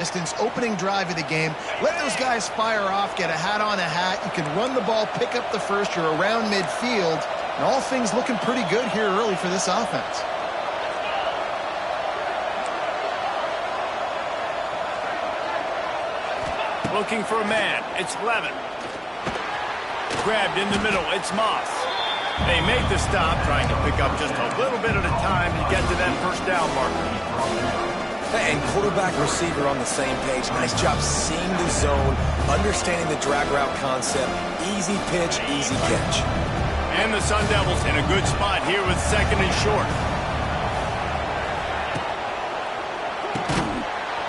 Distance opening drive of the game. Let those guys fire off, get a hat on a hat. You can run the ball, pick up the first. You're around midfield. And all things looking pretty good here early for this offense. Looking for a man. It's Levin. Grabbed in the middle. It's Moss. They make the stop, trying to pick up just a little bit at a time to get to that first down marker. And quarterback receiver on the same page. Nice job seeing the zone, understanding the drag route concept. Easy pitch, easy catch. And the Sun Devils in a good spot here with second and short.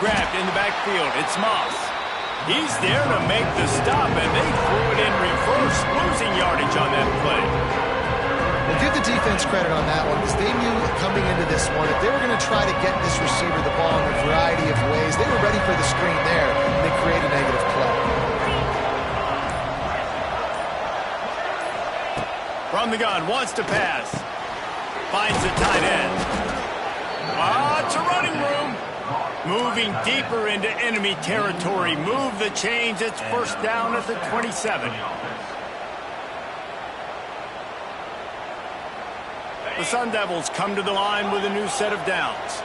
Grabbed in the backfield. It's Moss. He's there to make the stop, and they threw it in reverse, losing yardage on that play. Well, give the defense credit on that one because they knew coming into this one if they were going to try to get this receiver the ball in a variety of ways, they were ready for the screen there, and they create a negative play. From the gun, wants to pass. Finds the tight end. It's a running room. Moving deeper into enemy territory. Move the chains. It's first down at the 27. The Sun Devils come to the line with a new set of downs.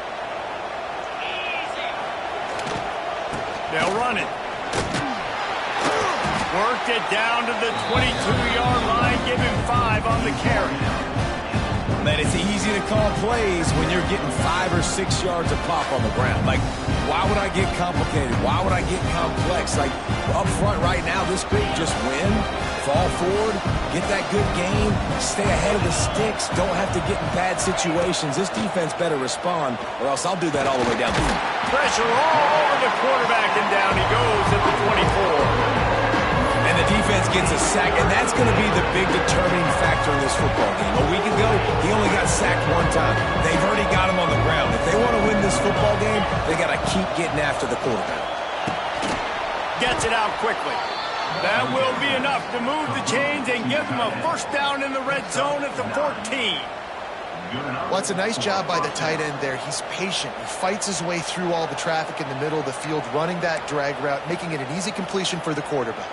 They'll run it. Worked it down to the 22-yard line. Give him 5 on the carry. Man, it's easy to call plays when you're getting 5 or 6 yards of pop on the ground. Like, why would I get complicated? Why would I get complex? Like, up front right now, this group just win, fall forward, get that good game, stay ahead of the sticks, don't have to get in bad situations. This defense better respond, or else I'll do that all the way down the field. Pressure all over the quarterback, and down he goes at the 24. And the defense gets a sack, and that's going to be the big determining factor in this football game. A week ago, he only got sacked 1 time. They've already got him on the ground. If they want to win this football game, they got to keep getting after the quarterback. Gets it out quickly. That will be enough to move the chains and give them a first down in the red zone at the 14. Well, it's a nice job by the tight end there. He's patient. He fights his way through all the traffic in the middle of the field, running that drag route, making it an easy completion for the quarterback.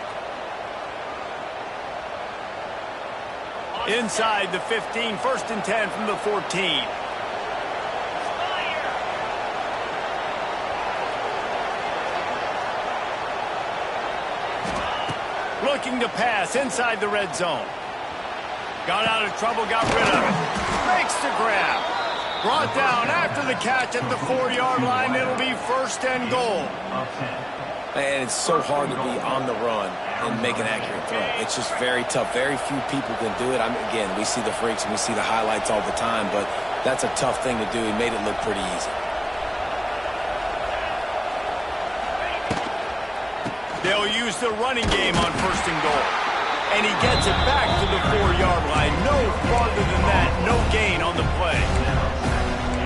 Inside the 15, first and 10 from the 14. Looking to pass inside the red zone. Got out of trouble, got rid of it. Makes the grab. Brought down after the catch at the 4-yard line. It'll be first and goal. And it's so hard to be on the run and make an accurate throw. It's just very tough. Very few people can do it. Again, we see the freaks and we see the highlights all the time, but that's a tough thing to do. He made it look pretty easy. They'll use the running game on first and goal. And he gets it back to the 4-yard line. No farther than that. No gain on the play.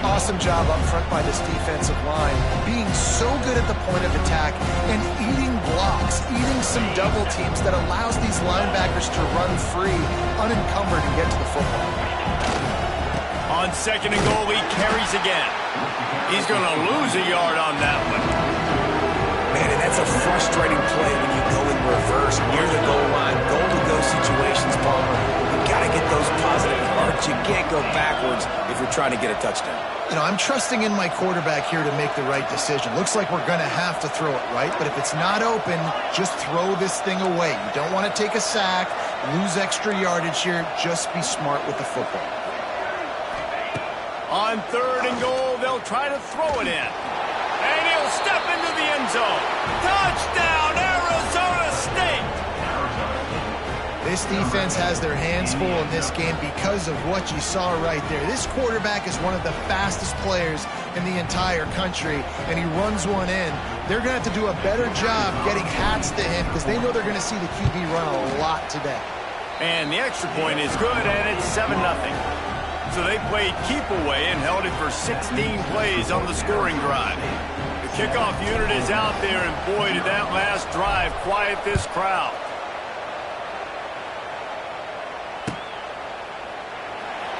Awesome job up front by this defensive line, being so good at the point of attack and eating blocks, eating some double teams that allows these linebackers to run free, unencumbered, and get to the football. On second and goal, he carries again. He's going to lose a yard on that one. Man, and that's a frustrating play when you go in reverse near the goal line, goal-to-go situations, Palmer. You got to get those positive yards. You can't go backwards if you're trying to get a touchdown. You know, I'm trusting in my quarterback here to make the right decision. Looks like we're going to have to throw it, right? But if it's not open, just throw this thing away. You don't want to take a sack, lose extra yardage here. Just be smart with the football. On third and goal, they'll try to throw it in. And he'll step into the end zone. Touchdown, Arizona State! This defense has their hands full in this game because of what you saw right there. This quarterback is one of the fastest players in the entire country, and he runs one in. They're going to have to do a better job getting hats to him because they know they're going to see the QB run a lot today. And the extra point is good, and it's 7-0. So they played keep away and held it for 16 plays on the scoring drive. The kickoff unit is out there, and boy, did that last drive quiet this crowd.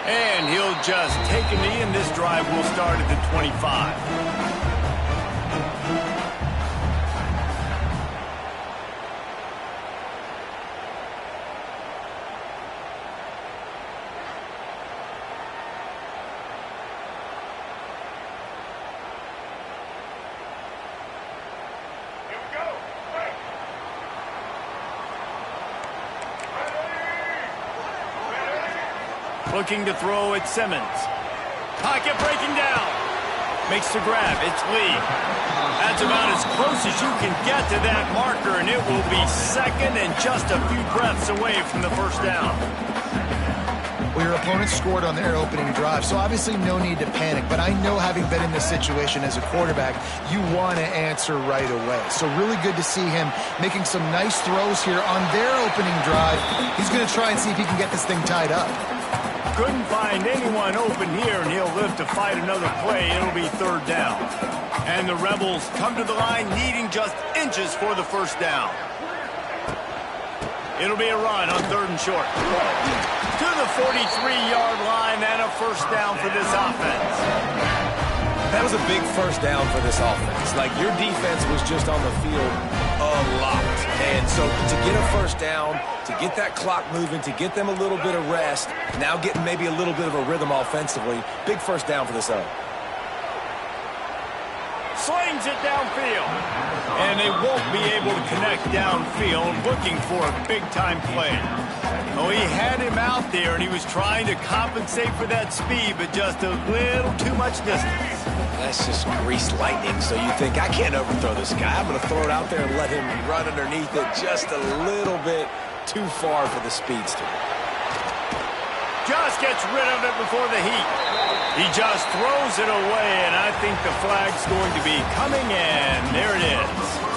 And he'll just take a knee, and this drive will start at the 25. looking to throw at Simmons. Pocket breaking down. Makes the grab. It's Lee. That's about as close as you can get to that marker, and it will be second and just a few breaths away from the first down. Well, your opponent scored on their opening drive, so obviously no need to panic. But I know, having been in this situation as a quarterback, you want to answer right away. So really good to see him making some nice throws here on their opening drive. He's going to try and see if he can get this thing tied up. Couldn't find anyone open here, and he'll live to fight another play. It'll be third down. And the Rebels come to the line needing just inches for the first down. It'll be a run on third and short. To the 43-yard line and a first down for this offense. That was a big first down for this offense. Like, your defense was just on the field a lot. And so to get a first down, to get that clock moving, to get them a little bit of rest, now getting maybe a little bit of a rhythm offensively, big first down for this offense. Slings it downfield. And they won't be able to connect downfield, looking for a big-time play. Oh, he had him out there, and he was trying to compensate for that speed, but just a little too much distance. That's just greased lightning, so you think, I can't overthrow this guy. I'm going to throw it out there and let him run underneath it just a little bit too far for the speedster. Just gets rid of it before the heat. He just throws it away, and I think the flag's going to be coming in. There it is.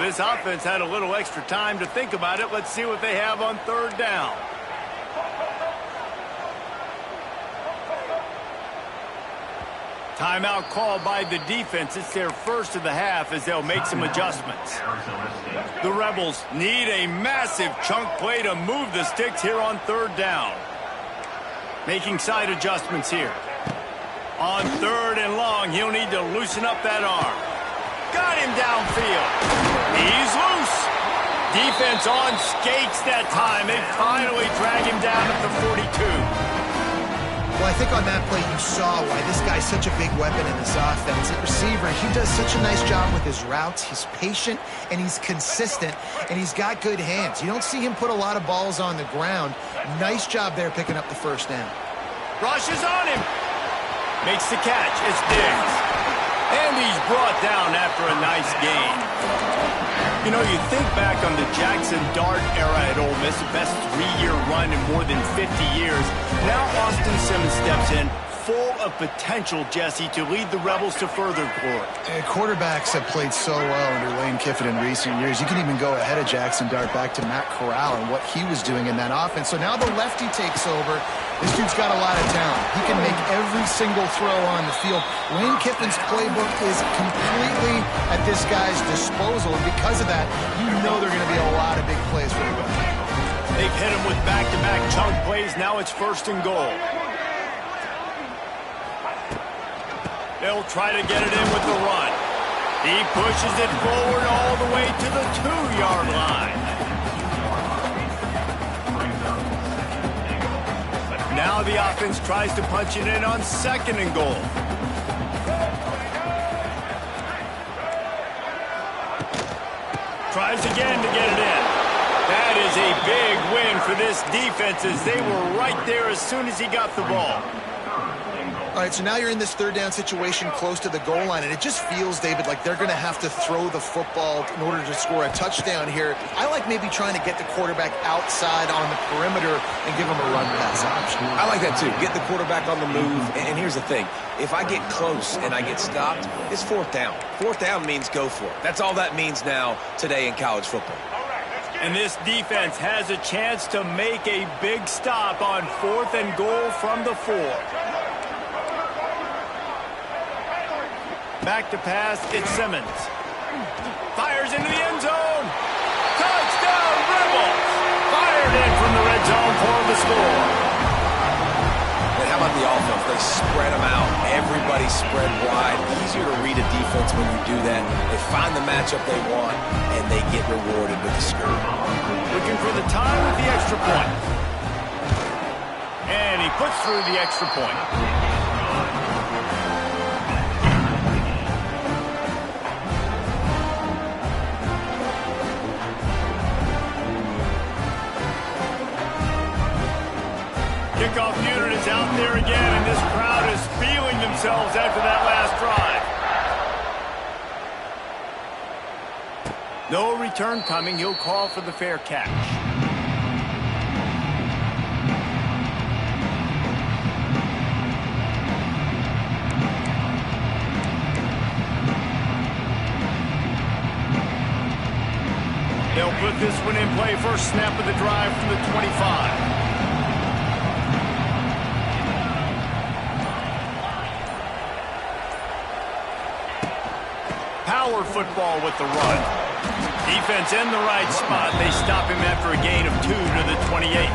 This offense had a little extra time to think about it. Let's see what they have on third down. Timeout called by the defense. It's their first of the half as they'll make some adjustments. The Rebels need a massive chunk play to move the sticks here on third down. Making side adjustments here. On third and long, he'll need to loosen up that arm. Got him downfield. He's loose. Defense on skates that time. They finally drag him down at the 42. Well, I think on that play you saw why this guy's such a big weapon in this offense. At receiver, he does such a nice job with his routes. He's patient, and he's consistent, and he's got good hands. You don't see him put a lot of balls on the ground. Nice job there picking up the first down. Rushes on him. Makes the catch. It's Diggs. And he's brought down after a nice gain. You know, you think back on the Jackson Dart era at Ole Miss, the best 3-year run in more than 50 years. Now Austin Simmons steps in, full of potential, Jesse, to lead the Rebels to further glory. Quarterbacks have played so well under Lane Kiffin in recent years. You can even go ahead of Jackson Dart back to Matt Corral and what he was doing in that offense. So now the lefty takes over. This dude's got a lot of talent. He can make every single throw on the field. Lane Kiffin's playbook is completely at this guy's disposal, and because of that, you know there are going to be a lot of big plays for the Rebels. They've hit him with back-to-back chunk plays. Now it's first and goal. They'll try to get it in with the run. He pushes it forward all the way to the 2-yard line. Now the offense tries to punch it in on second and goal. Tries again to get it in. That is a big win for this defense as they were right there as soon as he got the ball. All right, so now you're in this third down situation close to the goal line, and it just feels, David, like they're going to have to throw the football in order to score a touchdown here. I like maybe trying to get the quarterback outside on the perimeter and give him a run pass option. I like that too. Get the quarterback on the move. And here's the thing. If I get close and I get stopped, it's fourth down. Fourth down means go for it. That's all that means now today in college football. And this defense has a chance to make a big stop on fourth and goal from the 4. Back to pass, it's Simmons. Fires into the end zone. Touchdown, Rebels! Fired in from the red zone for the score. And how about the offense? They spread them out. Everybody spread wide. Easier to read a defense when you do that. They find the matchup they want, and they get rewarded with the skirt. Looking for the time with the extra point. And he puts through the extra point. Kickoff unit is out there again, and this crowd is feeling themselves after that last drive. No return coming. He'll call for the fair catch. They'll put this one in play. First snap of the drive from the 25. Power football with the run. Defense in the right spot. They stop him after a gain of 2 to the 28.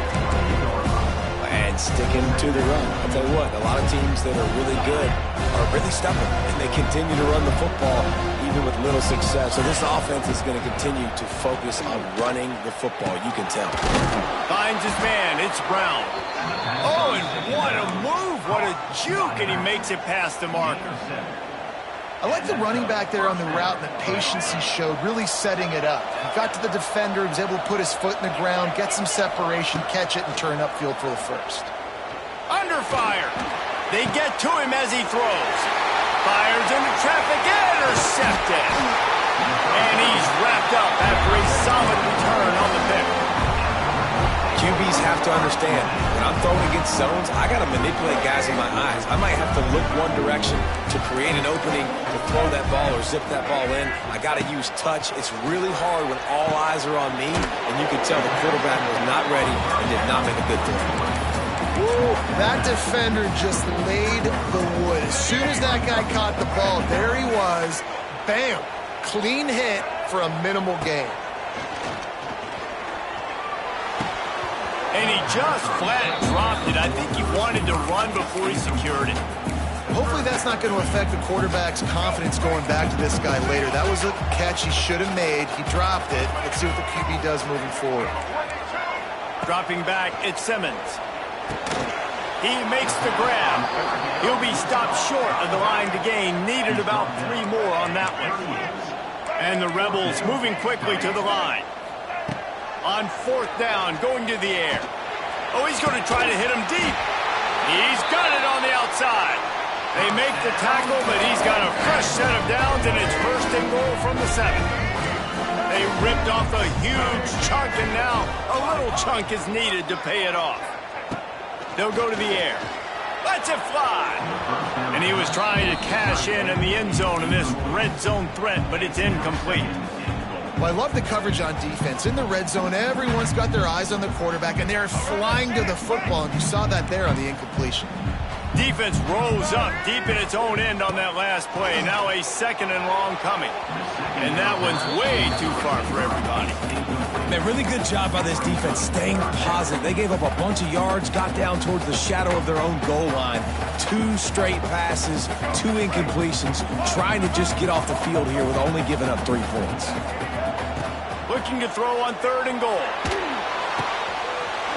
And sticking to the run. I'll tell you what, a lot of teams that are really good are really stubborn, and they continue to run the football even with little success. So this offense is going to continue to focus on running the football. You can tell. Finds his man. It's Brown. Oh, and what a move. What a juke, and he makes it past the marker. I like the running back there on the route and the patience he showed, really setting it up. He got to the defender, he was able to put his foot in the ground, get some separation, catch it, and turn upfield for the first. Under fire. They get to him as he throws. Fires into traffic, intercepted. And he's wrapped up after a solid return on the pick. QBs have to understand, when I'm throwing against zones, I got to manipulate guys in my eyes. I might have to look one direction to create an opening to throw that ball or zip that ball in. I got to use touch. It's really hard when all eyes are on me, and you can tell the quarterback was not ready and did not make a good throw. Woo, that defender just laid the wood. As soon as that guy caught the ball, there he was. Bam! Clean hit for a minimal gain. And he just flat dropped it. I think he wanted to run before he secured it. Hopefully that's not going to affect the quarterback's confidence going back to this guy later. That was a catch he should have made. He dropped it. Let's see what the QB does moving forward. Dropping back, it's Simmons. He makes the grab. He'll be stopped short of the line to gain. Needed about 3 more on that one. And the Rebels moving quickly to the line. On 4th down, going to the air. Oh, he's going to try to hit him deep. He's got it on the outside. They make the tackle, but he's got a fresh set of downs, and it's 1st and goal from the 7. They ripped off a huge chunk, and now a little chunk is needed to pay it off. They'll go to the air. Lets it fly. And he was trying to cash in the end zone in this red zone threat, but it's incomplete. Well, I love the coverage on defense. In the red zone, everyone's got their eyes on the quarterback, and they're flying to the football, and you saw that there on the incompletion. Defense rose up deep in its own end on that last play. Now a 2nd and long coming. And that one's way too far for everybody. Man, really good job by this defense staying positive. They gave up a bunch of yards, got down towards the shadow of their own goal line. 2 straight passes, 2 incompletions, trying to just get off the field here with only giving up 3 points. Looking to throw on 3rd and goal.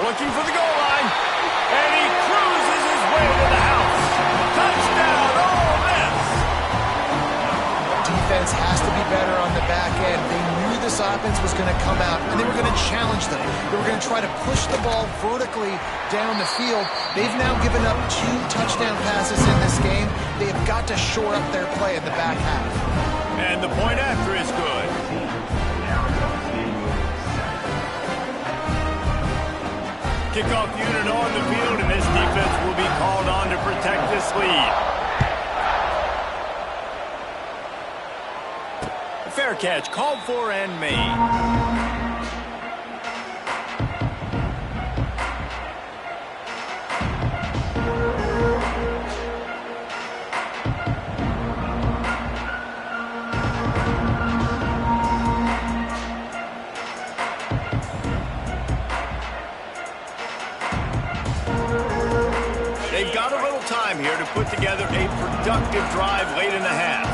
Looking for the goal line. And he cruises his way to the house. Touchdown, Ole Miss. Defense has to be better on the back end. They knew this offense was going to come out, and they were going to challenge them. They were going to try to push the ball vertically down the field. They've now given up 2 touchdown passes in this game. They have got to shore up their play in the back half. And the point after is good. Kickoff unit on the field, and this defense will be called on to protect this lead. A fair catch called for and made. Here to put together a productive drive late in the half.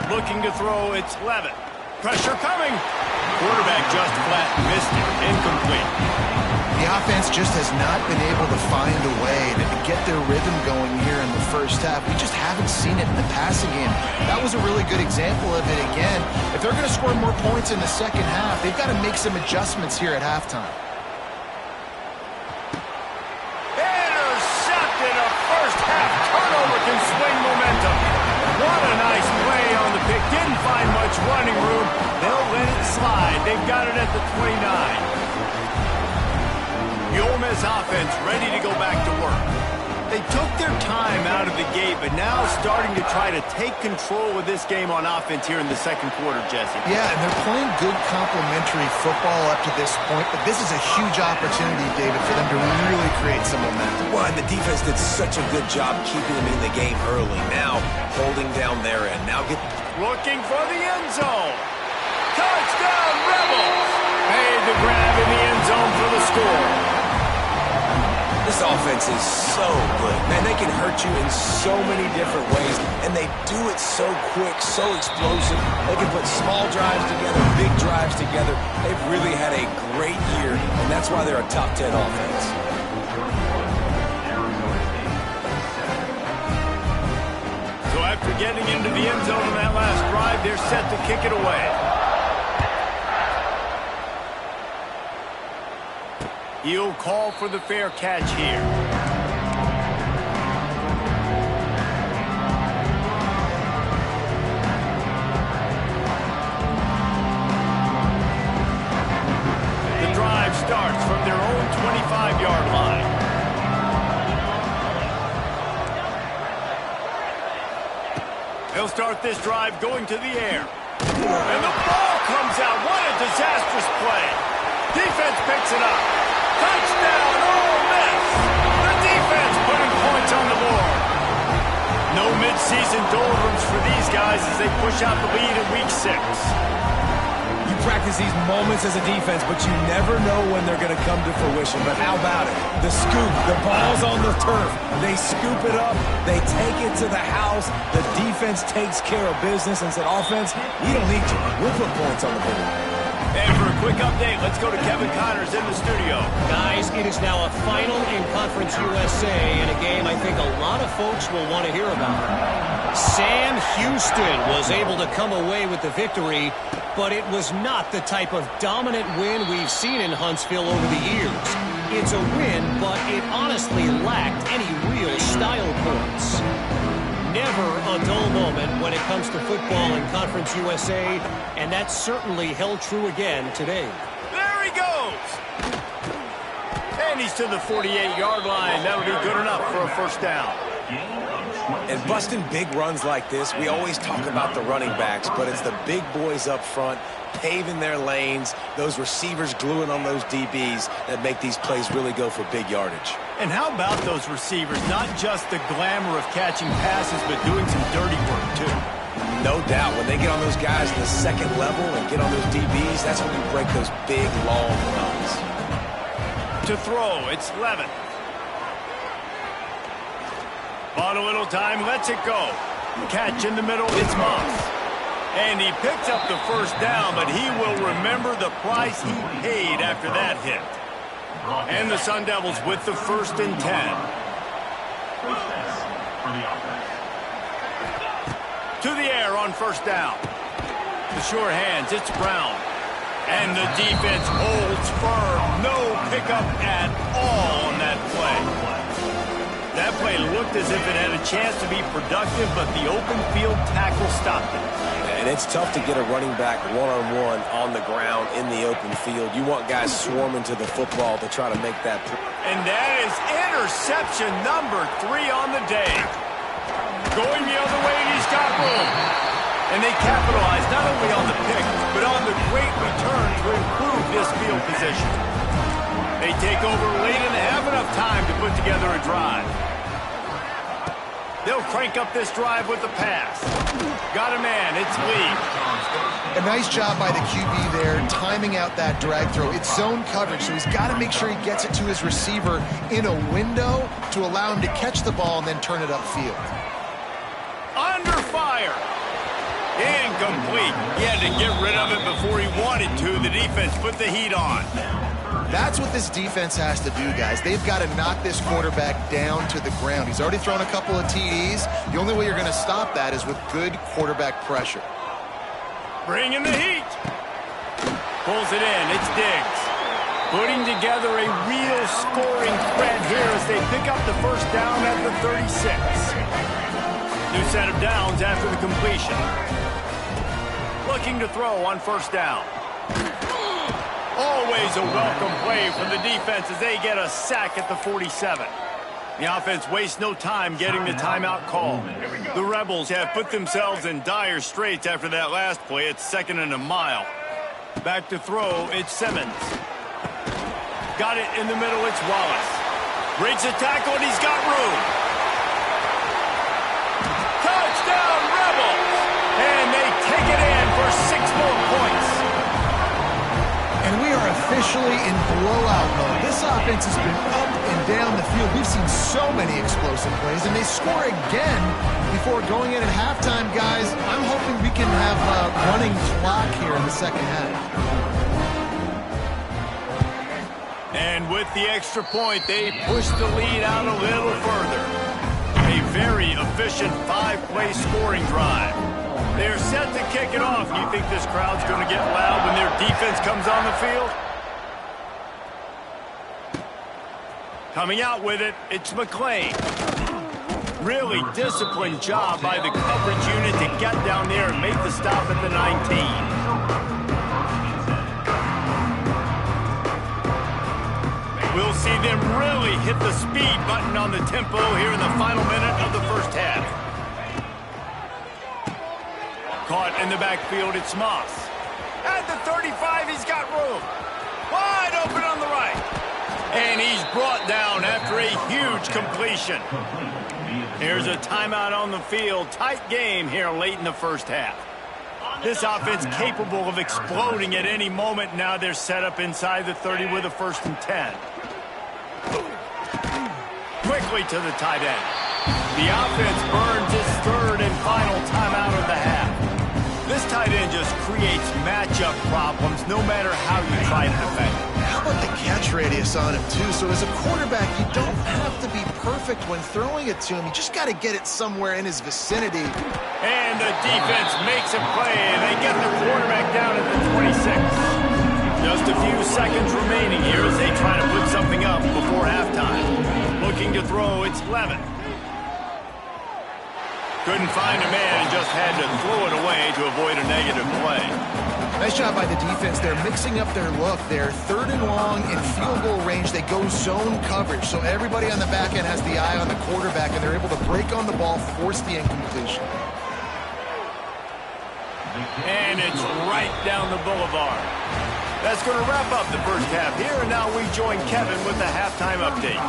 Looking to throw, it's Levitt. Pressure coming. Quarterback just flat missed it. Incomplete. The offense just has not been able to find a way to get their rhythm going here in the first half. We just haven't seen it in the passing game. That was a really good example of it again. If they're going to score more points in the second half, they've got to make some adjustments here at halftime. first half turnover can swing momentum. What a nice play on the pick. Didn't find much running room. They'll let it slide. They've got it at the 29. The Ole Miss offense ready to go back to work. They took their time out of the gate, but now starting to try to take control of this game on offense here in the second quarter, Jesse. Yeah, and they're playing good complementary football up to this point, but this is a huge opportunity, David, for them to really create some momentum. Well, and the defense did such a good job keeping them in the game early. Now, holding down their end. Now looking for the end zone. Touchdown, Rebels! Made the grab in the end zone for the score. This offense is so good. Man, they can hurt you in so many different ways, and they do it so quick, so explosive. They can put small drives together, big drives together. They've really had a great year, and that's why they're a top 10 offense. So after getting into the end zone in that last drive, they're set to kick it away. He'll call for the fair catch here. The drive starts from their own 25-yard line. They'll start this drive going to the air. And the ball comes out. What a disastrous play. Defense picks it up. Touchdown, Ole Miss! The defense putting points on the board. No midseason doldrums for these guys as they push out the lead in Week 6. You practice these moments as a defense, but you never know when they're going to come to fruition. But how about it? The scoop, the ball's on the turf. They scoop it up. They take it to the house. The defense takes care of business and said, offense, we don't need you. We'll put points on the board. And for a quick update, let's go to Kevin Connors in the studio. Guys, it is now a final in Conference USA in a game I think a lot of folks will want to hear about. Sam Houston was able to come away with the victory, but it was not the type of dominant win we've seen in Huntsville over the years. It's a win, but it honestly lacked any real style points. Never a dull moment when it comes to football in Conference USA, and that certainly held true again today. There he goes! And he's to the 48-yard line. That'll be good enough for a first down. And busting big runs like this, we always talk about the running backs, but it's the big boys up front, paving their lanes, those receivers gluing on those DBs that make these plays really go for big yardage. And how about those receivers? Not just the glamour of catching passes, but doing some dirty work, too. No doubt. When they get on those guys at the second level and get on those DBs, that's when you break those big, long runs. To throw, it's Levin. On a little time, lets it go. Catch in the middle, it's Moss. And he picks up the first down, but he will remember the price he paid after that hit. And the Sun Devils with the 1st and 10. To the air on first down. The sure hands, it's Brown. And the defense holds firm. No pickup at all on that play. That play looked as if it had a chance to be productive, but the open field tackle stopped it. And it's tough to get a running back one-on-one on the ground in the open field. You want guys swarming to the football to try to make that play. And that is interception number 3 on the day. Going the other way, and he's got room. And they capitalize not only on the pick, but on the great return to improve this field position. They take over late and have enough time to put together a drive. They'll crank up this drive with the pass. Got a man, it's Lee. A nice job by the QB there, timing out that drag throw. It's zone coverage, so he's got to make sure he gets it to his receiver in a window to allow him to catch the ball and then turn it upfield. Under fire. Incomplete. He had to get rid of it before he wanted to. The defense put the heat on. That's what this defense has to do, guys. They've got to knock this quarterback down to the ground. He's already thrown a couple of TDs. The only way you're going to stop that is with good quarterback pressure. Bring in the heat. Pulls it in. It's Diggs. Putting together a real scoring threat here as they pick up the first down at the 36. New set of downs after the completion. Looking to throw on first down. Always a welcome play from the defense as they get a sack at the 47. The offense wastes no time getting the timeout call. The Rebels have put themselves in dire straits after that last play. It's 2nd and a mile. Back to throw, it's Simmons. Got it in the middle, it's Wallace. Breaks a tackle and he's got room. Touchdown Rebels! And they take it in for 6 more points. And we are officially in blowout mode. This offense has been up and down the field. We've seen so many explosive plays, and they score again before going in at halftime, guys. I'm hoping we can have a running clock here in the second half. And with the extra point, they push the lead out a little further. A very efficient 5-play scoring drive. They're set to kick it off. Do you think this crowd's going to get loud when their defense comes on the field? Coming out with it, it's McClain. Really disciplined job by the coverage unit to get down there and make the stop at the 19. We'll see them really hit the speed button on the tempo here in the final minute of the first half. Caught in the backfield, it's Moss. At the 35, he's got room. Wide open on the right. And he's brought down after a huge completion. Here's a timeout on the field. Tight game here late in the first half. This offense capable of exploding at any moment. Now they're set up inside the 30 with a 1st and 10. Quickly to the tight end. The offense burns its 3rd and final timeout of the half. This tight end just creates matchup problems no matter how you try to defend it. How about the catch radius on him, too? So as a quarterback, you don't have to be perfect when throwing it to him. You just got to get it somewhere in his vicinity. And the defense makes a play, and they get the quarterback down at the 26. Just a few seconds remaining here as they try to put something up before halftime. Looking to throw, it's Levin. Couldn't find a man and just had to throw it away to avoid a negative play. Nice job by the defense. They're mixing up their look. They're 3rd and long in field goal range. They go zone coverage, so everybody on the back end has the eye on the quarterback, and they're able to break on the ball, force the incompletion. And it's right down the boulevard. That's going to wrap up the first half here, and now we join Kevin with the halftime update.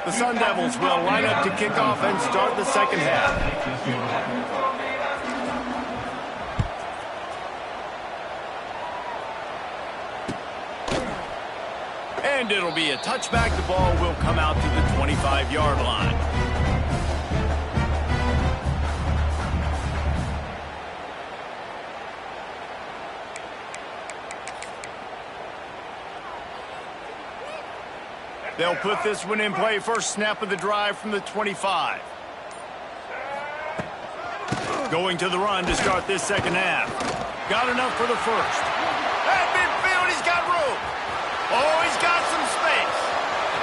The Sun Devils will line up to kick off and start the second half. And it'll be a touchback. The ball will come out to the 25-yard line. They'll put this one in play. First snap of the drive from the 25. Going to the run to start this second half. Got enough for the first. At midfield, he's got room. Oh, he's got some space.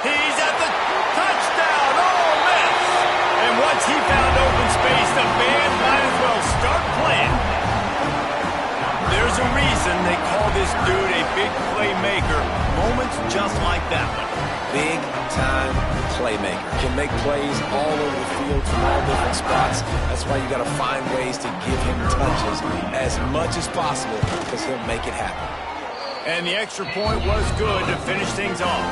He's at the touchdown. Oh, miss. And once he found open space, the band might as well start playing. There's a reason they call this dude a big playmaker. Moments just like that one. Big-time playmaker. Can make plays all over the field from all different spots. That's why you got to find ways to give him touches as much as possible because he'll make it happen. And the extra point was good to finish things off.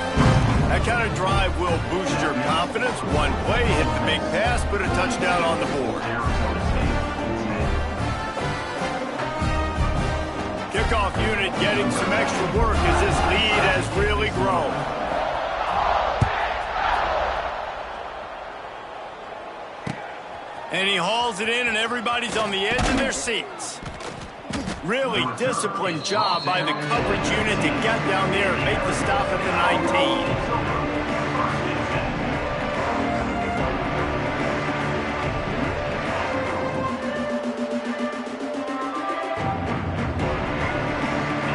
That kind of drive will boost your confidence. One play, hit the big pass, put a touchdown on the board. Kickoff unit getting some extra work as this lead has really grown. And he hauls it in, and everybody's on the edge of their seats. Really disciplined job by the coverage unit to get down there and make the stop at the 19.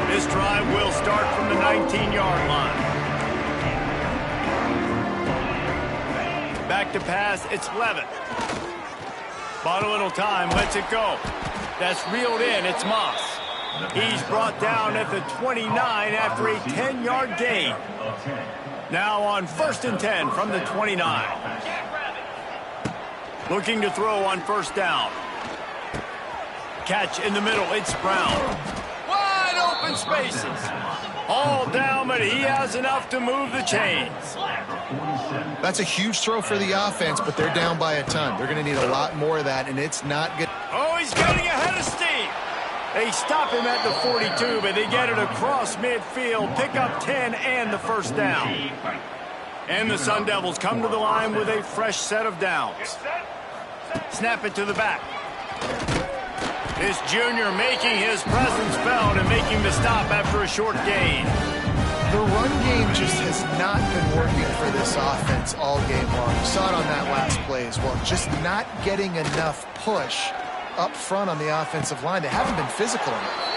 This will start from the 19-yard line. Back to pass, it's Levitt. Bought a little time, lets it go. That's reeled in, it's Moss. He's brought down at the 29 after a 10-yard gain. Now on 1st and 10 from the 29. Looking to throw on 1st down. Catch in the middle, it's Brown. Wide open spaces. All down, but he has enough to move the chains. That's a huge throw for the offense, but they're down by a ton. They're going to need a lot more of that, and it's not good. Oh, he's getting ahead of steam. They stop him at the 42, but they get it across midfield, pick up 10 and the 1st down. And the Sun Devils come to the line with a fresh set of downs. Snap it to the back. This junior making his presence felt and making the stop after a short gain. The run game just has not been working for this offense all game long. You saw it on that last play as well. Just not getting enough push up front on the offensive line. They haven't been physical enough.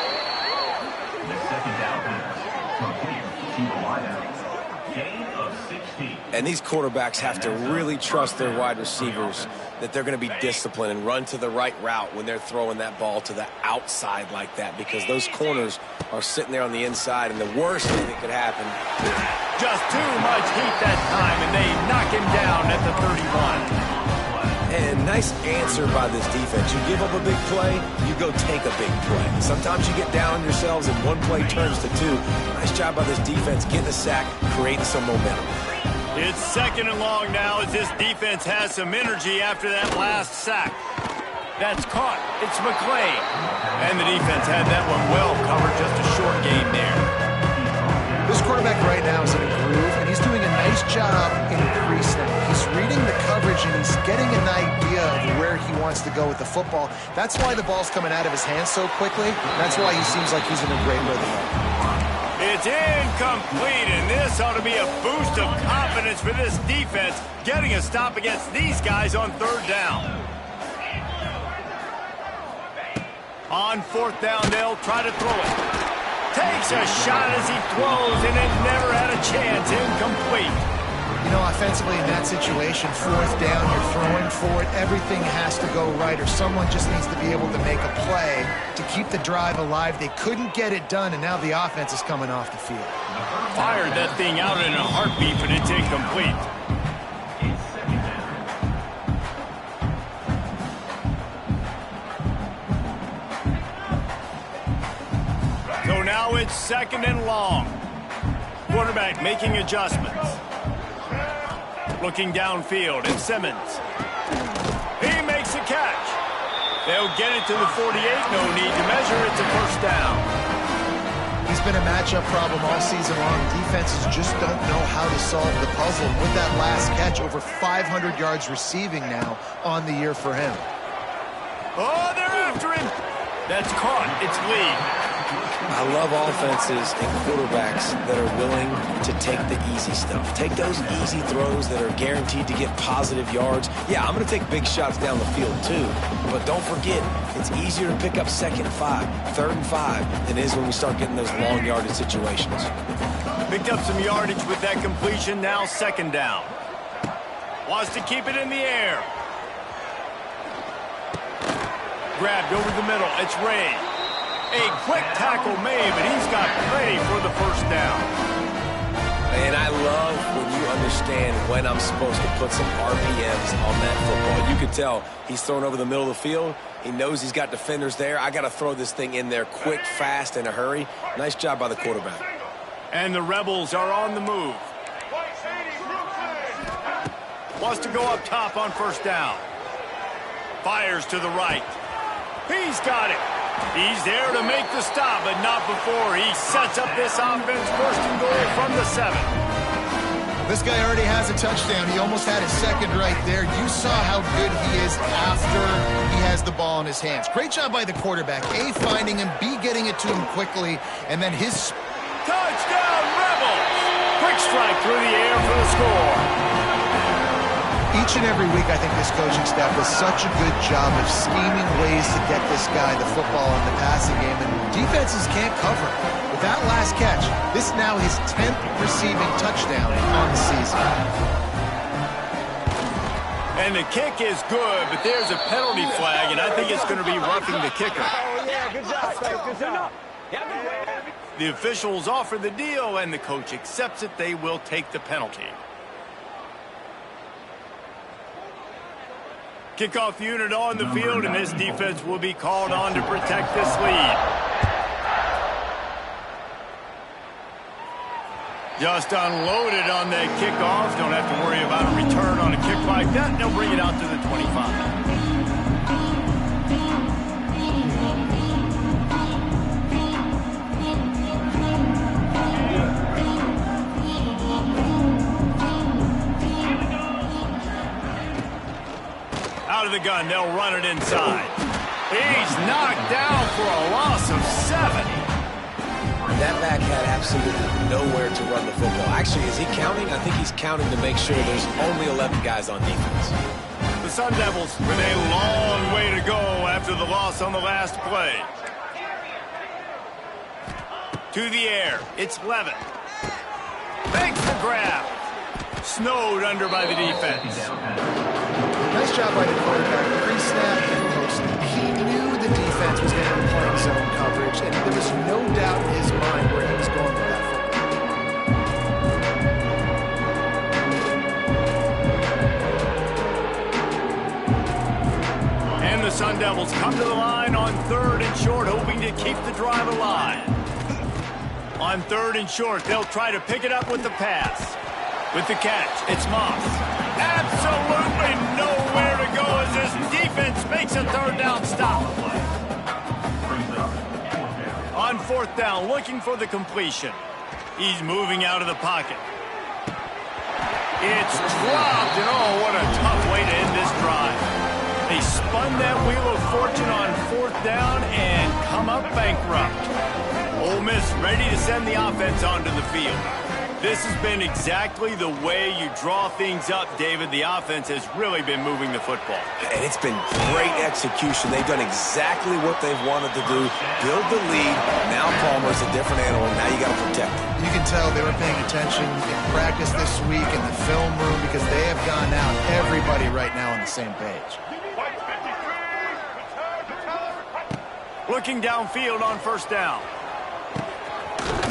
And these quarterbacks have to really trust their wide receivers that they're going to be disciplined and run to the right route when they're throwing that ball to the outside like that, because those corners are sitting there on the inside, and the worst thing that could happen. Just too much heat that time, and they knock him down at the 31. And nice answer by this defense. You give up a big play, you go take a big play. Sometimes you get down on yourselves and one play turns to two. Nice job by this defense getting a sack, creating some momentum. It's 2nd and long now as this defense has some energy after that last sack. That's caught. It's McClain. And the defense had that one well covered, just a short game there. This quarterback right now is in a groove, and he's doing a nice job increasing. He's reading the coverage, and he's getting an idea of where he wants to go with the football. That's why the ball's coming out of his hands so quickly. That's why he seems like he's in a great rhythm. It's incomplete, and this ought to be a boost of confidence for this defense, getting a stop against these guys on 3rd down. On 4th down, they'll try to throw it. Takes a shot as he throws, and it never had a chance. Incomplete. You know, offensively in that situation, 4th down, you're throwing for it. Everything has to go right, or someone just needs to be able to make a play to keep the drive alive. They couldn't get it done, and now the offense is coming off the field. Fired that thing out in a heartbeat, but it's incomplete. So now it's 2nd and long. Quarterback making adjustments. Looking downfield, and Simmons. He makes a catch. They'll get it to the 48. No need to measure. It's a 1st down. He's been a matchup problem all season long. Defenses just don't know how to solve the puzzle. With that last catch, over 500 yards receiving now on the year for him. Oh, they're after him. That's caught. It's Lee. I love offenses and quarterbacks that are willing to take the easy stuff. Take those easy throws that are guaranteed to get positive yards. Yeah, I'm going to take big shots down the field too. But don't forget, it's easier to pick up 2nd and 5, 3rd and 5 than it is when we start getting those long yardage situations. Picked up some yardage with that completion. Now 2nd down. Wants to keep it in the air. Grabbed over the middle. It's Ray. A quick tackle made, but he's got plenty for the 1st down. And I love when you understand when I'm supposed to put some RPMs on that football. You can tell he's thrown over the middle of the field. He knows he's got defenders there. I got to throw this thing in there quick, fast, in a hurry. Nice job by the quarterback. And the Rebels are on the move. Wants to go up top on 1st down. Fires to the right. He's got it. He's there to make the stop, but not before he sets up this offense. 1st and goal from the 7. This guy already has a touchdown. He almost had his 2nd right there. You saw how good he is after he has the ball in his hands. Great job by the quarterback. A, finding him, B, getting it to him quickly, and then his... Touchdown, Rebels! Quick strike through the air for the score. Each and every week, I think this coaching staff does such a good job of scheming ways to get this guy the football in the passing game, and defenses can't cover it. With that last catch, this is now his 10th receiving touchdown on the season. And the kick is good, but there's a penalty flag, and I think it's going to be roughing the kicker. Oh, yeah, good job, good job. The officials offer the deal, and the coach accepts it. They will take the penalty. Kickoff unit on the field, and this defense will be called on to protect this lead. Just unloaded on that kickoff. Don't have to worry about a return on a kick like that. They'll bring it out to the 25. Out of the gun, they'll run it inside. He's knocked down for a loss of 7. That back had absolutely nowhere to run the football. Actually, is he counting? I think he's counting to make sure there's only 11 guys on defense. The Sun Devils with a long way to go after the loss on the last play. To the air, it's Levin. Makes the grab. Snowed under by the defense. Nice job by the quarterback. Pre-snap and post. He knew the defense was going to be playing zone coverage, and there was no doubt in his mind where he was going with that football. And the Sun Devils come to the line on 3rd and short, hoping to keep the drive alive. On 3rd and short, they'll try to pick it up with the pass. With the catch, it's Moss. Absolutely nowhere to go as this defense makes a 3rd down stop. On 4th down, looking for the completion. He's moving out of the pocket. It's dropped, and oh, what a tough way to end this drive. They spun that wheel of fortune on 4th down and come up bankrupt. Ole Miss ready to send the offense onto the field. This has been exactly the way you draw things up, David. The offense has really been moving the football. And it's been great execution. They've done exactly what they've wanted to do. Build the lead. Now Palmer's a different animal. Now you got to protect him. You can tell they were paying attention in practice this week in the film room because they have gone out, everybody right now on the same page. Looking downfield on 1st down.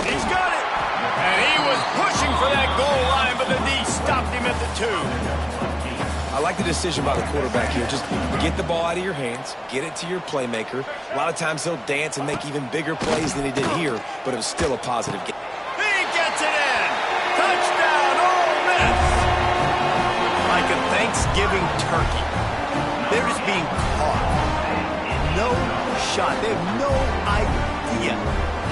He's got it. And he was pushing for that goal line, but the D stopped him at the 2. I like the decision by the quarterback here. Just get the ball out of your hands, get it to your playmaker. A lot of times he'll dance and make even bigger plays than he did here, but it was still a positive game. He gets it in. Touchdown, Ole Miss. Like a Thanksgiving turkey. They're just being caught. No shot. They have no idea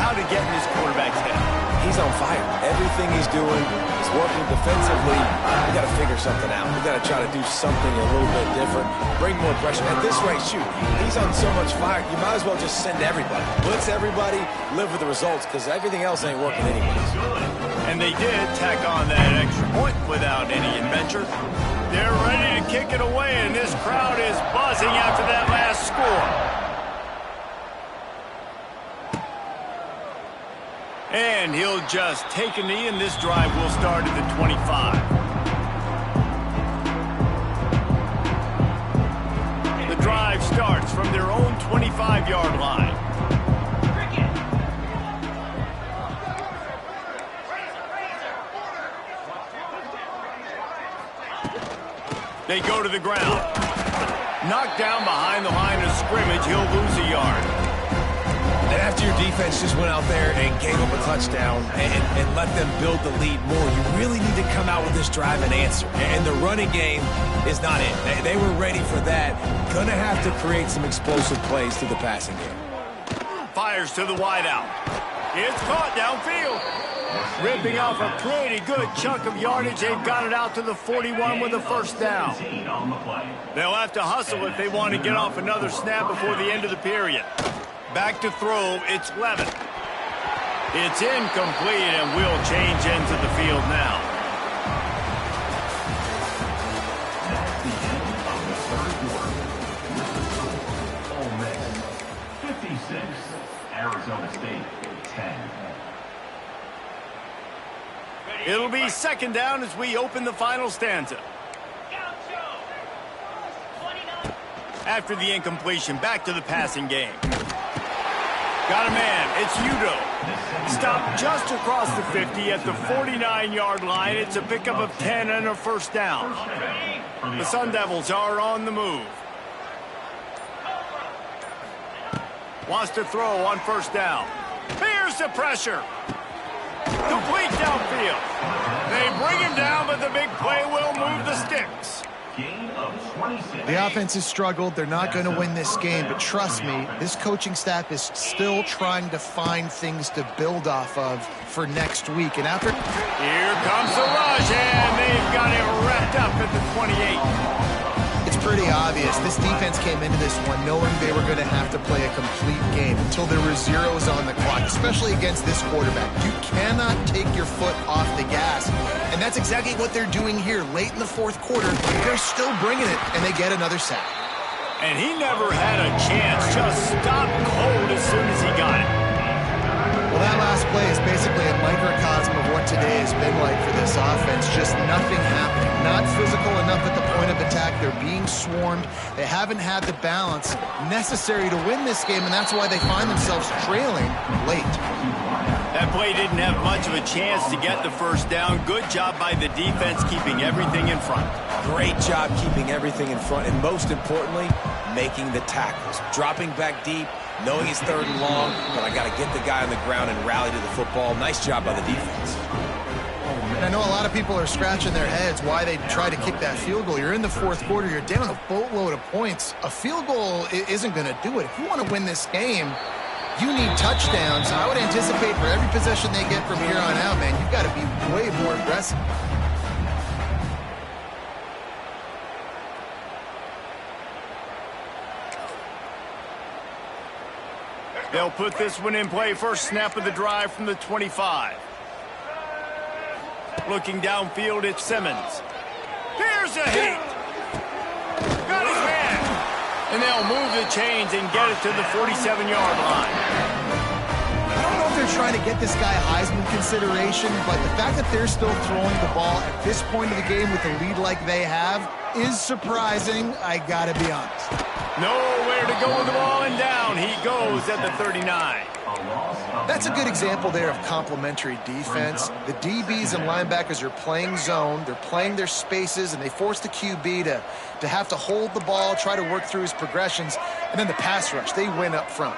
how to get in this quarterback's head. He's on fire. Everything he's doing is working defensively. We got to figure something out. We got to try to do something a little bit different. Bring more pressure. At this rate, shoot, he's on so much fire. You might as well just send everybody. Blitz everybody, live with the results, because everything else ain't working anyways. And they did tack on that extra point without any adventure. They're ready to kick it away, and this crowd is buzzing after that last score. And he'll just take a knee, and this drive will start at the 25. The drive starts from their own 25-yard line. They go to the ground. Knocked down behind the line of scrimmage, he'll lose a yard. And after your defense just went out there and gave up a touchdown and let them build the lead more, you really need to come out with this drive and answer. And the running game is not it. They were ready for that. Going to have to create some explosive plays through the passing game. Fires to the wideout. It's caught downfield. Ripping off a pretty good chunk of yardage. They've got it out to the 41 with a 1st down. They'll have to hustle if they want to get off another snap before the end of the period. Back to throw, it's Levin. It's incomplete, and we'll change ends of the field now. Arizona State, 10. It'll be second down as we open the final stanza. After the incompletion, back to the passing game. Got a man, it's Udo. Stopped just across the 50 at the 49-yard line. It's a pickup of 10 and a first down. The Sun Devils are on the move. Wants to throw on first down. Here's the pressure. Complete downfield. They bring him down, but the big play will move the sticks. The offense has struggled. They're not going to win this game, but trust me, this coaching staff is still trying to find things to build off of for next week. And after... Here comes the rush, and they've got him wrapped up at the 28. It's pretty obvious. This defense came into this one knowing they were going to have to play a complete game until there were zeros on the clock, especially against this quarterback. You cannot take your foot off the gas, and that's exactly what they're doing here. Late in the fourth quarter, they're still bringing it, and they get another sack. And he never had a chance. Just stopped cold as soon as he got it. Well, that last play is basically a microcosm of what today has been like for this offense. Just nothing happening. Not physical enough at the point of attack. They're being swarmed. They haven't had the balance necessary to win this game, and that's why they find themselves trailing late. That play didn't have much of a chance to get the first down. Good job by the defense keeping everything in front. Great job keeping everything in front, and most importantly, making the tackles. Dropping back deep, knowing it's third and long, but I got to get the guy on the ground and rally to the football. Nice job by the defense. And I know a lot of people are scratching their heads why they try to kick that field goal. You're in the fourth quarter. You're down a boatload of points. A field goal isn't going to do it. If you want to win this game, you need touchdowns. I would anticipate for every possession they get from here on out, man, you've got to be way more aggressive. They'll put this one in play. First snap of the drive from the 25. Looking downfield, it's Simmons. Here's a hit. Got his man. And they'll move the chains and get it to the 47-yard line. I don't know if they're trying to get this guy Heisman consideration, but the fact that they're still throwing the ball at this point of the game with a lead like they have is surprising, I gotta be honest. Nowhere to go with the ball, and down he goes at the 39. That's a good example there of complementary defense. The DBs and linebackers are playing zone, they're playing their spaces, and they force the QB to have to hold the ball, try to work through his progressions, and then the pass rush, they win up front.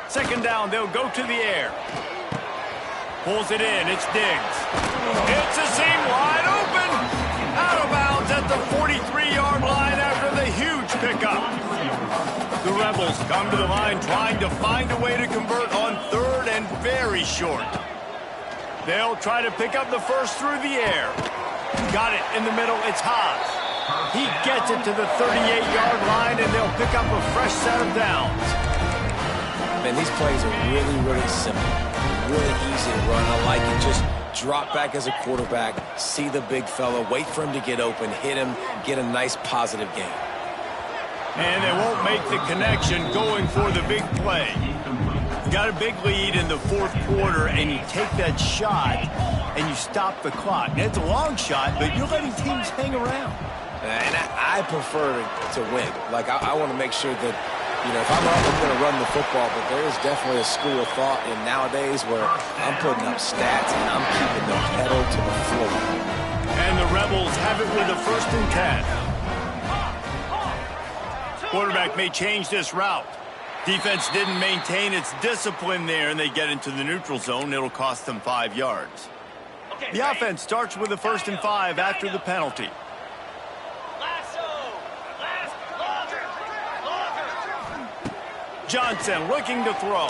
Second down, they'll go to the air. Pulls it in, it's Diggs. It's a seam wide open. Out of bounds at the 43-yard line after the huge pickup. The Rebels come to the line trying to find a way to convert on third and very short. They'll try to pick up the first through the air. Got it in the middle, it's Haas. He gets it to the 38-yard line, and they'll pick up a fresh set of downs. Man, these plays are really, really simple. Really easy to run. I like it. Just drop back as a quarterback, see the big fella, wait for him to get open, hit him, get a nice positive gain. And they won't make the connection going for the big play. You got a big lead in the fourth quarter, and you take that shot, and you stop the clock. Now, it's a long shot, but you're letting teams hang around. And I prefer to win. Like, I want to make sure that, you know, if I'm up, I'm going to run the football, but there is definitely a school of thought in nowadays where I'm putting up stats and I'm keeping the pedal to the floor. And the Rebels have it with a 1st and 10. Quarterback may change this route. Defense didn't maintain its discipline there, and they get into the neutral zone. It'll cost them 5 yards. The offense starts with a 1st and 5 after the penalty. Johnson looking to throw.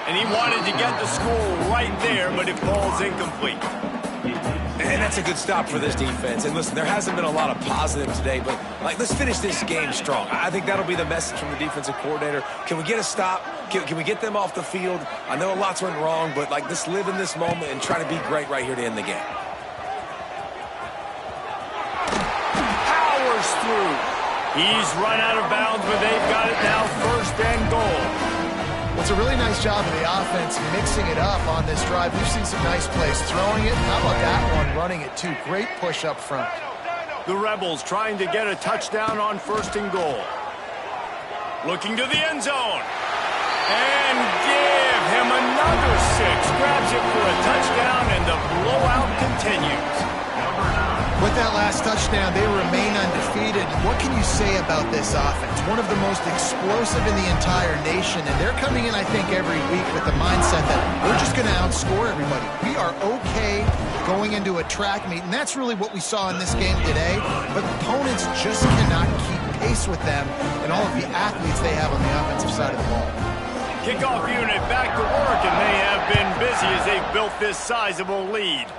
And he wanted to get the score right there, but it falls incomplete. And that's a good stop for this defense. And listen, there hasn't been a lot of positive today, but like, let's finish this game strong. I think that'll be the message from the defensive coordinator. Can we get a stop? Can we get them off the field? I know lots went wrong, but like, let's live in this moment and try to be great right here to end the game. Powers through. He's run out of bounds, but they've got it now, 1st and goal. Well, it's a really nice job of the offense mixing it up on this drive. We've seen some nice plays throwing it. How about that one running it, too? Great push up front. The Rebels trying to get a touchdown on 1st and goal. Looking to the end zone. And give him another 6. Grabs it for a touchdown, and the blowout continues. With that last touchdown, they remain undefeated. What can you say about this offense? One of the most explosive in the entire nation, and they're coming in, I think, every week with the mindset that we're just going to outscore everybody. We are okay going into a track meet, and that's really what we saw in this game today, but opponents just cannot keep pace with them and all of the athletes they have on the offensive side of the ball. Kickoff unit back to work, and they have been busy as they've built this sizable lead.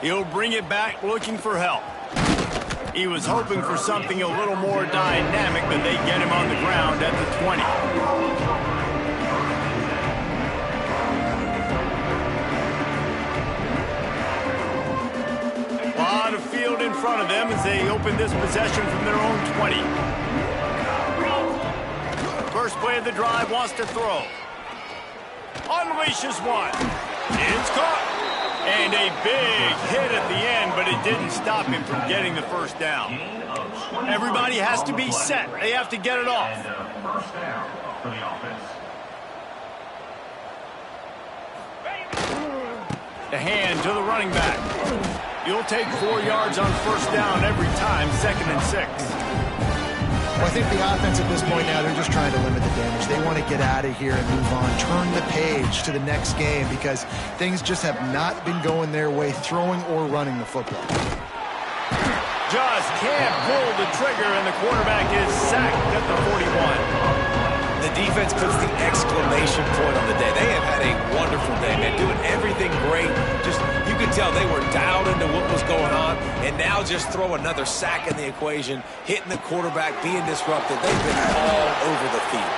He'll bring it back looking for help. He was hoping for something a little more dynamic, but they get him on the ground at the 20. A lot of field in front of them as they open this possession from their own 20. First play of the drive, wants to throw. Unleashes one. It's caught. And a big hit at the end, but it didn't stop him from getting the 1st down. Everybody has to be set. They have to get it off. First down for the offense. The hand to the running back. You'll take 4 yards on 1st down every time, 2nd and 6. Well, I think the offense at this point now, they're just trying to limit the damage. They want to get out of here and move on, turn the page to the next game because things just have not been going their way, throwing or running the football. Just can't pull the trigger, and the quarterback is sacked at the 41. The defense puts the exclamation point on the day. They have had a wonderful day, man, doing everything great. Just, you could tell they were dialed into what was going on, and now just throw another sack in the equation, hitting the quarterback, being disrupted. They've been all over the field.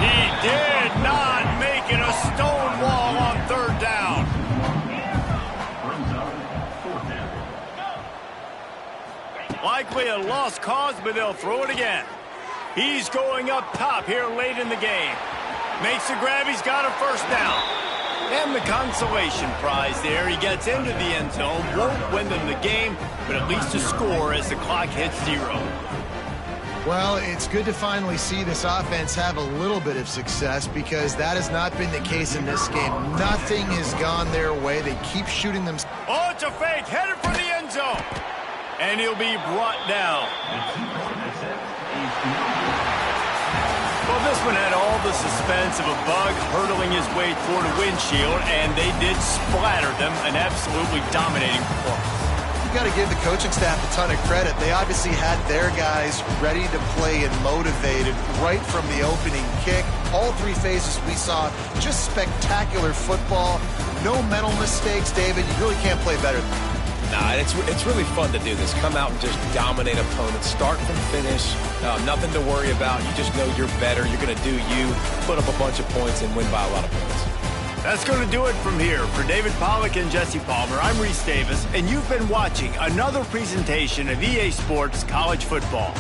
He did not make it a stone wall on 3rd down. Brings up 4th down. Likely a lost cause, but they'll throw it again. He's going up top here late in the game. Makes the grab. He's got a 1st down. And the consolation prize there. He gets into the end zone. Won't win them the game, but at least a score as the clock hits 0. Well, it's good to finally see this offense have a little bit of success because that has not been the case in this game. Nothing has gone their way. They keep shooting them. Oh, it's a fake. Headed for the end zone. And he'll be brought down. Well, this one had all the suspense of a bug hurtling his way toward a windshield, and they did splatter them, an absolutely dominating performance. You got to give the coaching staff a ton of credit. They obviously had their guys ready to play and motivated right from the opening kick. All 3 phases we saw, just spectacular football. No mental mistakes, David. You really can't play better than that. Nah, it's really fun to do this. Come out and just dominate opponents, start from finish, nothing to worry about. You just know you're better. You're going to do you, put up a bunch of points, and win by a lot of points. That's going to do it from here. For David Pollack and Jesse Palmer, I'm Reese Davis, and you've been watching another presentation of EA Sports College Football.